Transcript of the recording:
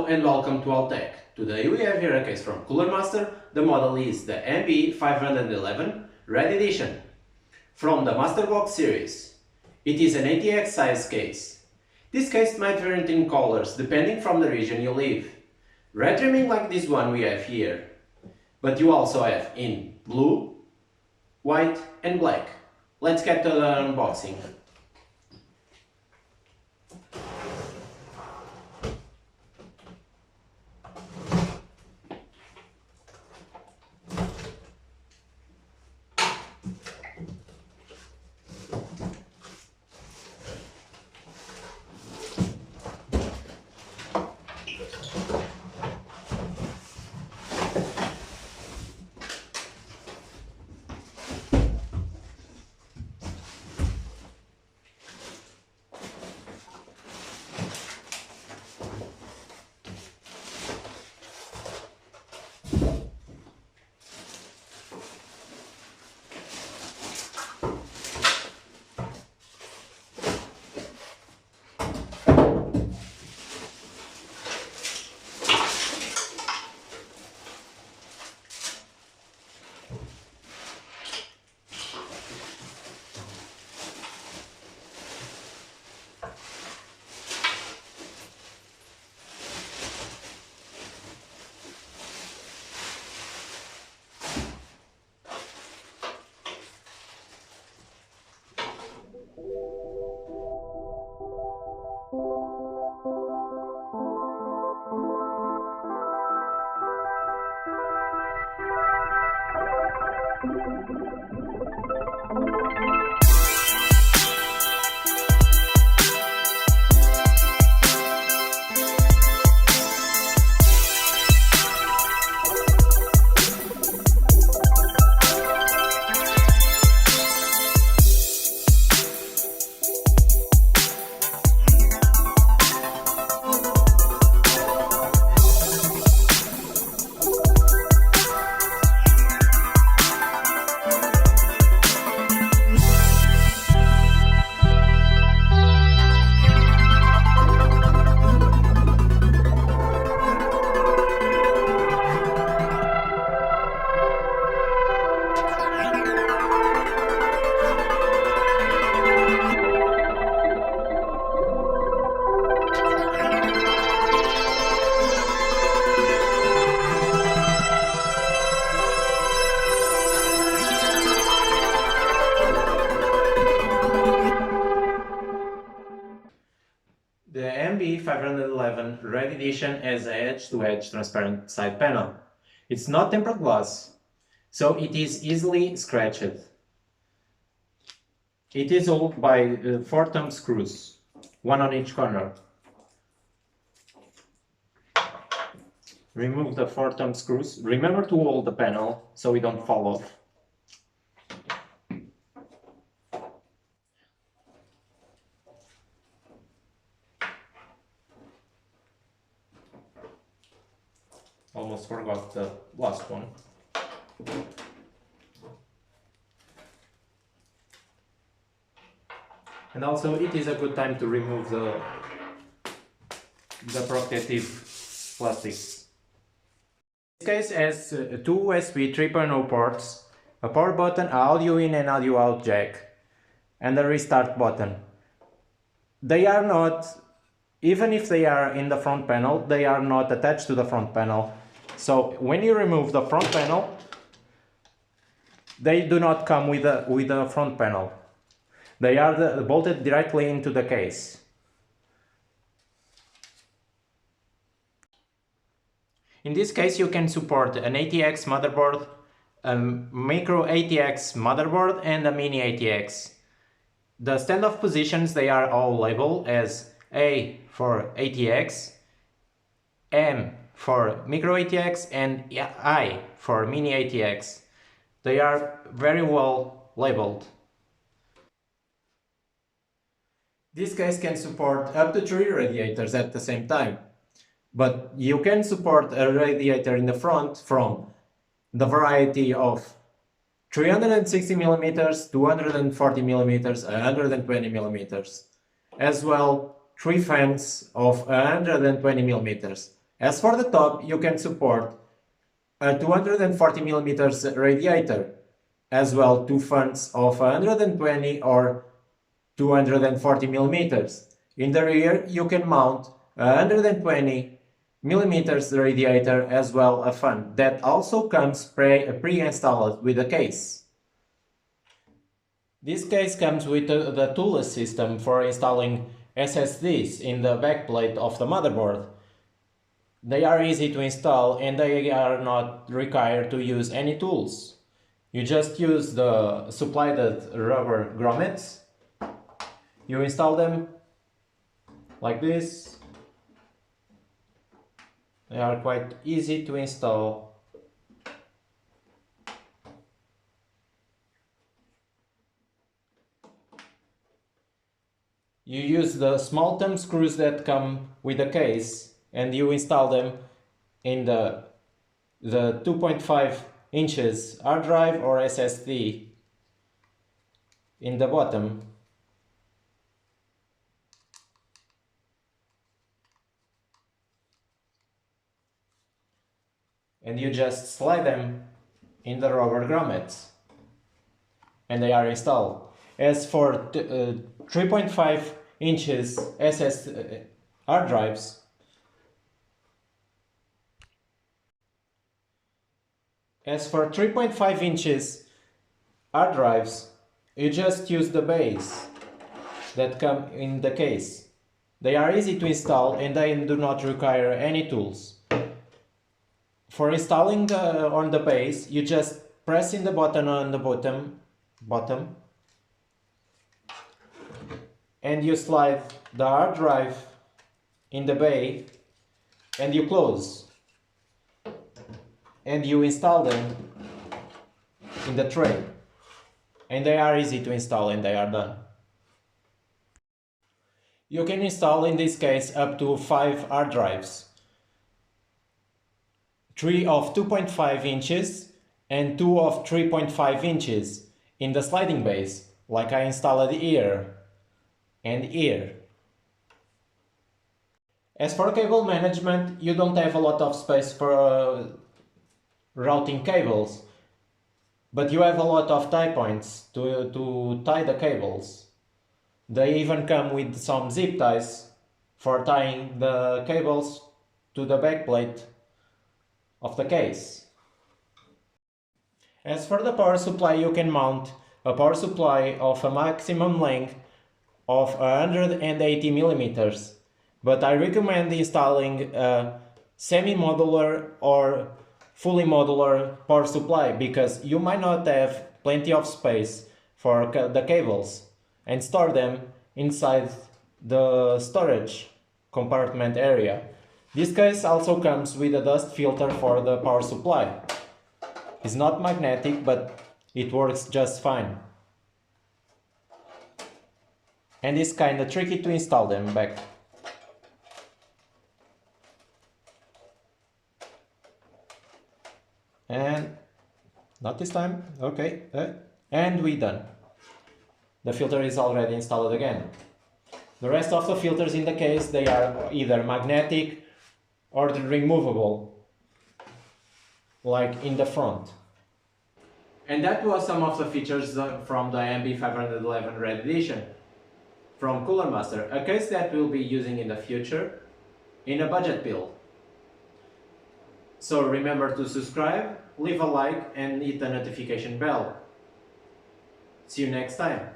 Hello and welcome to Altek. Today we have here a case from Cooler Master. The model is the MB511 Red Edition from the MasterBox series. It is an ATX size case. This case might vary in colors depending from the region you live. Red trimming like this one we have here, but you also have in blue, white and black. Let's get to the unboxing. The MB511 Red Edition has an edge-to-edge transparent side panel. It's not tempered glass, so it is easily scratched. It is held by 4 thumb screws, one on each corner. Remove the 4 thumb screws. Remember to hold the panel so it don't fall off. Almost forgot the last one. And also it is a good time to remove the protective plastics. This case has 2 USB 3.0 ports, a power button, audio in and audio out jack, and a restart button. They are not, even if they are in the front panel, they are not attached to the front panel. So when you remove the front panel, they do not come with the front panel. They are bolted directly into the case. In this case you can support an ATX motherboard, a micro ATX motherboard and a mini ATX. The standoff positions, they are all labeled as A for ATX, M for micro ATX and I for mini ATX. They are very well labeled. This case can support up to 3 radiators at the same time, but you can support a radiator in the front from the variety of 360mm, 240mm, 120mm, as well 3 fans of 120mm. As for the top, you can support a 240mm radiator, as well two fans of 120 or 240mm. In the rear, you can mount a 120mm radiator as well a fan that also comes pre-installed with the case. This case comes with the toolless system for installing SSDs in the backplate of the motherboard. They are easy to install and they are not required to use any tools. You just use the supplied rubber grommets. You install them like this. They are quite easy to install. You use the small thumb screws that come with the case and you install them in the 2.5 inches hard drive or SSD in the bottom. And you just slide them in the rubber grommets and they are installed. As for 3.5 inches hard drives, you just use the base that come in the case. They are easy to install and they do not require any tools. For installing on the base, you just press in the button on the bottom and you slide the hard drive in the bay and you close and you install them in the tray, and they are easy to install and they are done. You can install in this case up to 5 hard drives, 3 of 2.5 inches and 2 of 3.5 inches in the sliding base, like I installed here and here. As for cable management, you don't have a lot of space for routing cables, but you have a lot of tie points to tie the cables. They even come with some zip ties for tying the cables to the backplate of the case. As for the power supply, you can mount a power supply of a maximum length of 180 millimeters, but I recommend installing a semi-modular or fully modular power supply because you might not have plenty of space for the cables and store them inside the storage compartment area. This case also comes with a dust filter for the power supply. It's not magnetic, but it works just fine. And it's kinda tricky to install them back. And not this time, okay, and we're done. The filter is already installed again. The rest of the filters in the case, they are either magnetic or removable, like in the front. And that was some of the features from the MB511 Red Edition from Cooler Master, a case that we'll be using in the future in a budget build. So remember to subscribe, leave a like and hit the notification bell. See you next time.